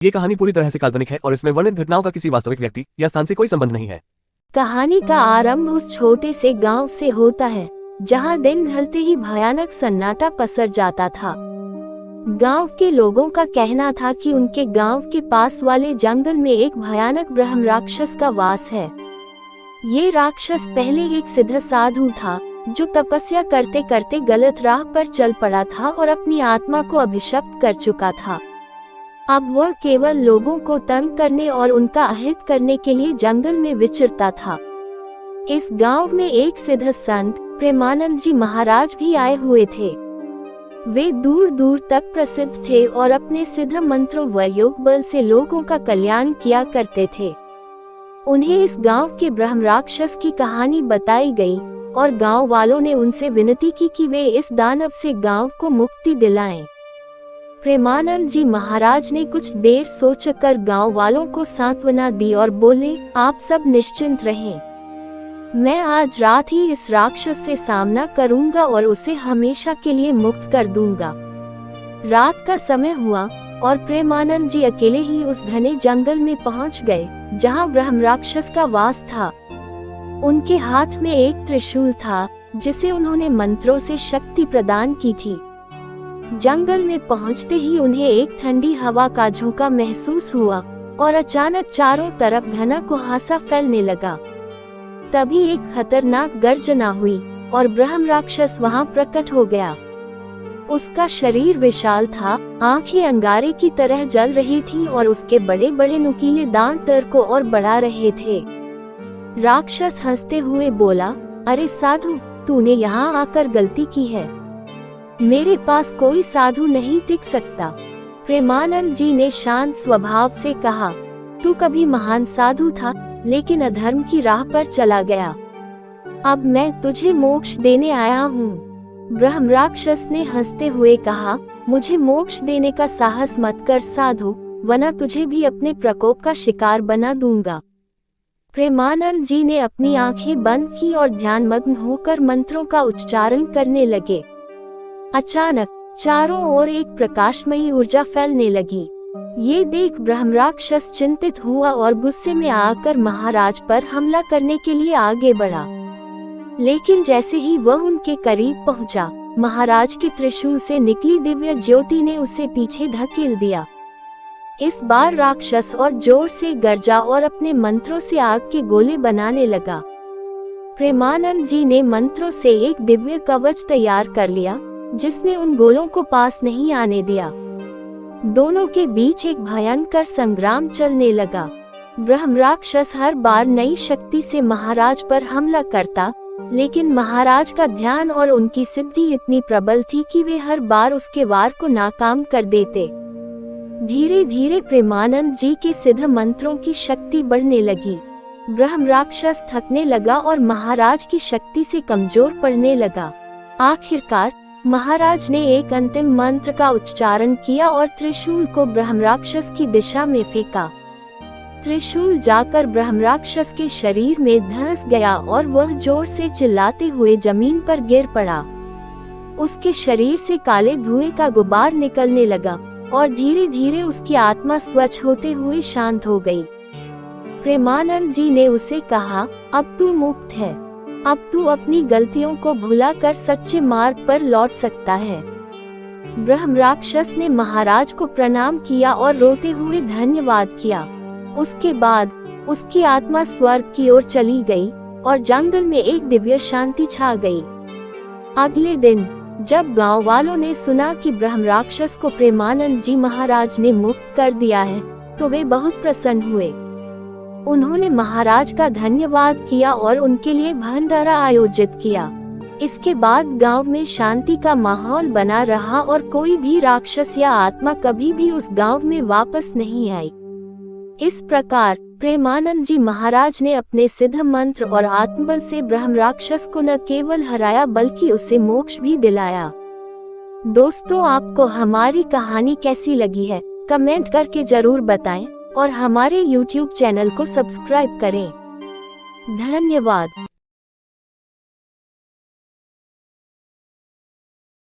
ये कहानी पूरी तरह से काल्पनिक है और इसमें वर्णित घटनाओं का किसी वास्तविक व्यक्ति या स्थान से कोई संबंध नहीं है। कहानी का आरंभ उस छोटे से गांव से होता है जहां दिन ढलते ही भयानक सन्नाटा पसर जाता था। गांव के लोगों का कहना था कि उनके गांव के पास वाले जंगल में एक भयानक ब्रह्म राक्षस का वास है। ये राक्षस पहले एक सिद्ध साधु था जो तपस्या करते करते गलत राह पर चल पड़ा था और अपनी आत्मा को अभिशप्त कर चुका था। अब वह केवल लोगों को तंग करने और उनका अहित करने के लिए जंगल में विचरता था। इस गांव में एक सिद्ध संत प्रेमानंद जी महाराज भी आए हुए थे। वे दूर दूर तक प्रसिद्ध थे और अपने सिद्ध मंत्रों व योग बल से लोगों का कल्याण किया करते थे। उन्हें इस गांव के ब्रह्म राक्षस की कहानी बताई गई और गांव वालों ने उनसे विनती की कि वे इस दानव से गांव को मुक्ति दिलाएं। प्रेमानंद जी महाराज ने कुछ देर सोचकर गांव वालों को सांत्वना दी और बोले, आप सब निश्चिंत रहें। मैं आज रात ही इस राक्षस से सामना करूंगा और उसे हमेशा के लिए मुक्त कर दूंगा। रात का समय हुआ और प्रेमानंद जी अकेले ही उस घने जंगल में पहुंच गए जहां ब्रह्म राक्षस का वास था। उनके हाथ में एक त्रिशूल था जिसे उन्होंने मंत्रों से शक्ति प्रदान की थी। जंगल में पहुंचते ही उन्हें एक ठंडी हवा का झोंका महसूस हुआ और अचानक चारों तरफ घना कुहासा फैलने लगा। तभी एक खतरनाक गर्जना हुई और ब्रह्म राक्षस वहां प्रकट हो गया। उसका शरीर विशाल था, आंखें अंगारे की तरह जल रही थीं और उसके बड़े बड़े नुकीले दांत डर को और बढ़ा रहे थे। राक्षस हंसते हुए बोला, अरे साधु, तूने यहाँ आकर गलती की है। मेरे पास कोई साधु नहीं टिक सकता। प्रेमानंद जी ने शांत स्वभाव से कहा, तू कभी महान साधु था लेकिन अधर्म की राह पर चला गया। अब मैं तुझे मोक्ष देने आया हूँ। ब्रह्म राक्षस ने हंसते हुए कहा, मुझे मोक्ष देने का साहस मत कर साधु, वरना तुझे भी अपने प्रकोप का शिकार बना दूंगा। प्रेमानंद जी ने अपनी आंखें बंद की और ध्यानमग्न होकर मंत्रों का उच्चारण करने लगे। अचानक चारों ओर एक प्रकाशमयी ऊर्जा फैलने लगी। ये देख ब्रह्म राक्षस चिंतित हुआ और गुस्से में आकर महाराज पर हमला करने के लिए आगे बढ़ा। लेकिन जैसे ही वह उनके करीब पहुंचा, महाराज के त्रिशूल से निकली दिव्य ज्योति ने उसे पीछे धकेल दिया। इस बार राक्षस और जोर से गरजा और अपने मंत्रों से आग के गोले बनाने लगा। प्रेमानंद जी ने मंत्रों से एक दिव्य कवच तैयार कर लिया जिसने उन गोलों को पास नहीं आने दिया। दोनों के बीच एक भयंकर संग्राम चलने लगा। ब्रह्म राक्षस हर बार नई शक्ति से महाराज पर हमला करता, लेकिन महाराज का ध्यान और उनकी सिद्धि इतनी प्रबल थी कि वे हर बार उसके वार को नाकाम कर देते। धीरे धीरे प्रेमानंद जी के सिद्ध मंत्रों की शक्ति बढ़ने लगी। ब्रह्म राक्षस थकने लगा और महाराज की शक्ति से कमजोर पड़ने लगा। आखिरकार महाराज ने एक अंतिम मंत्र का उच्चारण किया और त्रिशूल को ब्रह्म राक्षस की दिशा में फेंका। त्रिशूल जाकर ब्रह्म राक्षस के शरीर में धंस गया और वह जोर से चिल्लाते हुए जमीन पर गिर पड़ा। उसके शरीर से काले धुएं का गुबार निकलने लगा और धीरे धीरे उसकी आत्मा स्वच्छ होते हुए शांत हो गई। प्रेमानंद जी ने उसे कहा, अब तू मुक्त है। अब तू अपनी गलतियों को भुलाकर सच्चे मार्ग पर लौट सकता है। ब्रह्म राक्षस ने महाराज को प्रणाम किया और रोते हुए धन्यवाद किया। उसके बाद उसकी आत्मा स्वर्ग की ओर चली गई और जंगल में एक दिव्य शांति छा गई। अगले दिन जब गांव वालों ने सुना कि ब्रह्म राक्षस को प्रेमानंद जी महाराज ने मुक्त कर दिया है, तो वे बहुत प्रसन्न हुए। उन्होंने महाराज का धन्यवाद किया और उनके लिए भंडारा आयोजित किया। इसके बाद गांव में शांति का माहौल बना रहा और कोई भी राक्षस या आत्मा कभी भी उस गांव में वापस नहीं आई। इस प्रकार प्रेमानंद जी महाराज ने अपने सिद्ध मंत्र और आत्मबल से ब्रह्म राक्षस को न केवल हराया बल्कि उसे मोक्ष भी दिलाया। दोस्तों, आपको हमारी कहानी कैसी लगी है कमेंट करके जरूर बताएं और हमारे YouTube चैनल को सब्सक्राइब करें। धन्यवाद।